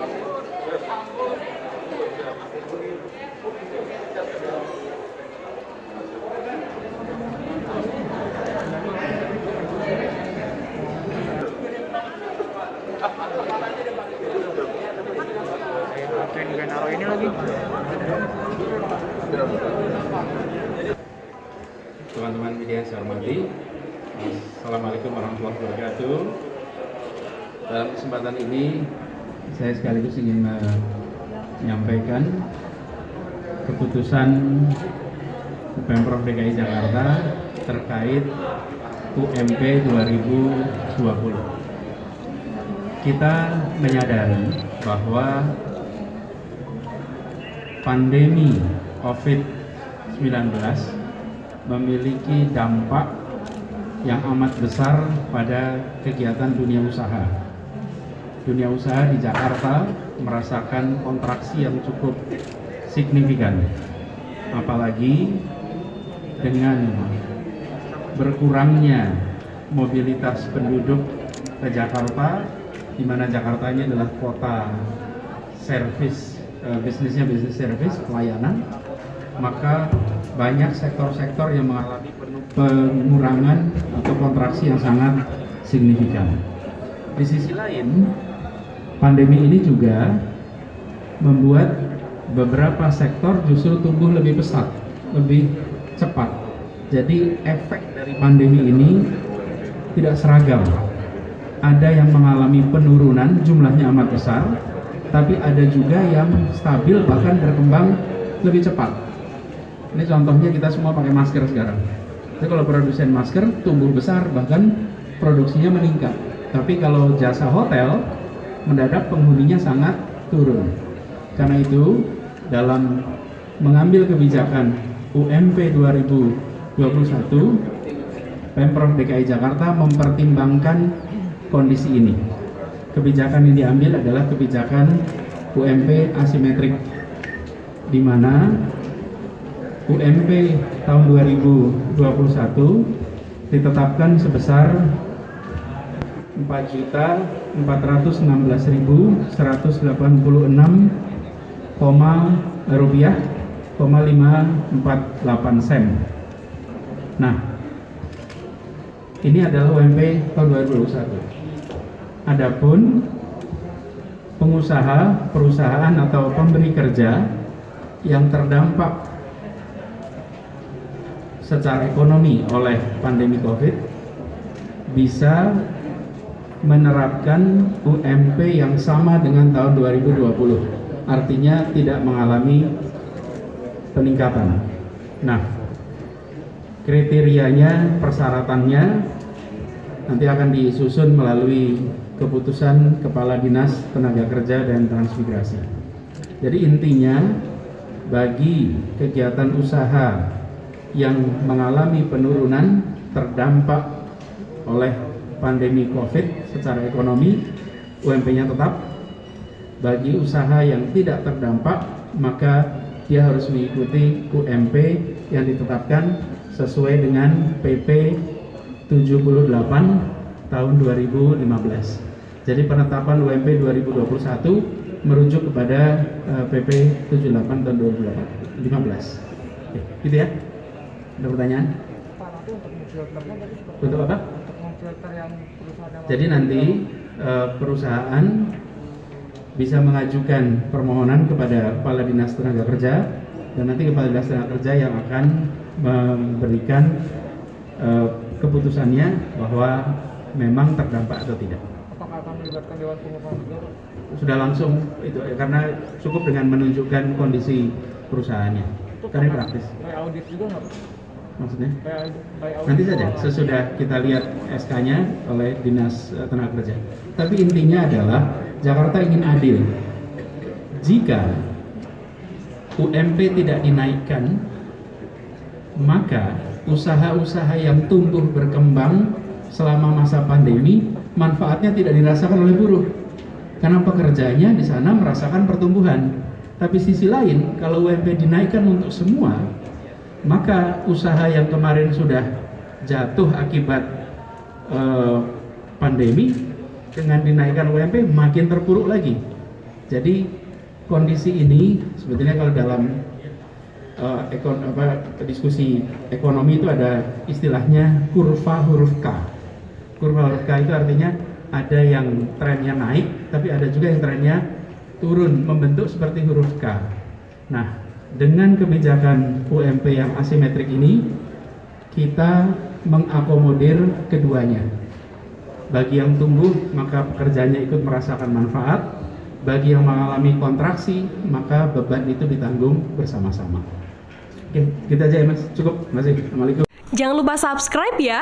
Juga naruh ini lagi. Teman-teman media yang saya hormati, Assalamualaikum warahmatullahi wabarakatuh. Dalam kesempatan ini saya sekaligus ingin menyampaikan keputusan Pemprov DKI Jakarta terkait UMP 2020. Kita menyadari bahwa pandemi COVID-19 memiliki dampak yang amat besar pada kegiatan dunia usaha. Dunia usaha di Jakarta merasakan kontraksi yang cukup signifikan, apalagi dengan berkurangnya mobilitas penduduk ke Jakarta, di mana Jakarta ini adalah kota servis, bisnisnya bisnis servis, pelayanan, maka banyak sektor-sektor yang mengalami pengurangan atau kontraksi yang sangat signifikan. Di sisi lain, pandemi ini juga membuat beberapa sektor justru tumbuh lebih pesat, lebih cepat. Jadi efek dari pandemi ini tidak seragam. Ada yang mengalami penurunan, jumlahnya amat besar, tapi ada juga yang stabil bahkan berkembang lebih cepat. Ini contohnya kita semua pakai masker sekarang. Jadi kalau produsen masker tumbuh besar, bahkan produksinya meningkat. Tapi kalau jasa hotel, mendadak penghuninya sangat turun. Karena itu, dalam mengambil kebijakan UMP 2021, Pemprov DKI Jakarta mempertimbangkan kondisi ini. Kebijakan yang diambil adalah kebijakan UMP asimetrik, di mana UMP tahun 2021 ditetapkan sebesar 4.416.186 rupiah, 548 sen. Nah, ini adalah UMP tahun 2021. Adapun pengusaha, perusahaan atau pemberi kerja yang terdampak secara ekonomi oleh pandemi COVID bisa menerapkan UMP yang sama dengan tahun 2020, artinya tidak mengalami peningkatan. Nah, kriterianya, persyaratannya nanti akan disusun melalui keputusan Kepala Dinas Tenaga Kerja dan Transmigrasi. Jadi intinya, bagi kegiatan usaha yang mengalami penurunan terdampak oleh pandemi COVID secara ekonomi, UMP-nya tetap. Bagi usaha yang tidak terdampak, maka dia harus mengikuti UMP yang ditetapkan sesuai dengan PP 78 tahun 2015. Jadi penetapan UMP 2021 merujuk kepada PP 78 tahun 2015. Gitu ya? Ada pertanyaan? Untuk apa? Jadi nanti perusahaan bisa mengajukan permohonan kepada Kepala Dinas Tenaga Kerja, dan nanti Kepala Dinas Tenaga Kerja yang akan memberikan keputusannya bahwa memang terdampak atau tidak. Apakah akan melibatkan Dewan Pengupahan juga? Sudah langsung itu, karena cukup dengan menunjukkan kondisi perusahaannya. Karena praktis. By audit juga nggak? Maksudnya? By audit Nanti saja sesudah kita lihat SK-nya oleh Dinas Tenaga Kerja. Tapi intinya adalah Jakarta ingin adil. Jika UMP tidak dinaikkan, maka usaha-usaha yang tumbuh berkembang selama masa pandemi manfaatnya tidak dirasakan oleh buruh, karena pekerjanya di sana merasakan pertumbuhan. Tapi sisi lain, kalau UMP dinaikkan untuk semua, maka usaha yang kemarin sudah jatuh akibat pandemi, dengan dinaikkan UMP makin terpuruk lagi. Jadi kondisi ini sebetulnya kalau dalam diskusi ekonomi itu ada istilahnya kurva huruf K. Kurva huruf K itu artinya ada yang trennya naik, tapi ada juga yang trennya turun, membentuk seperti huruf K. Nah, dengan kebijakan UMP yang asimetrik ini, kita mengakomodir keduanya. Bagi yang tumbuh, maka pekerjaannya ikut merasakan manfaat. Bagi yang mengalami kontraksi, maka beban itu ditanggung bersama-sama. Oke, gitu aja ya Mas. Cukup. Masih. Assalamualaikum. Jangan lupa subscribe ya.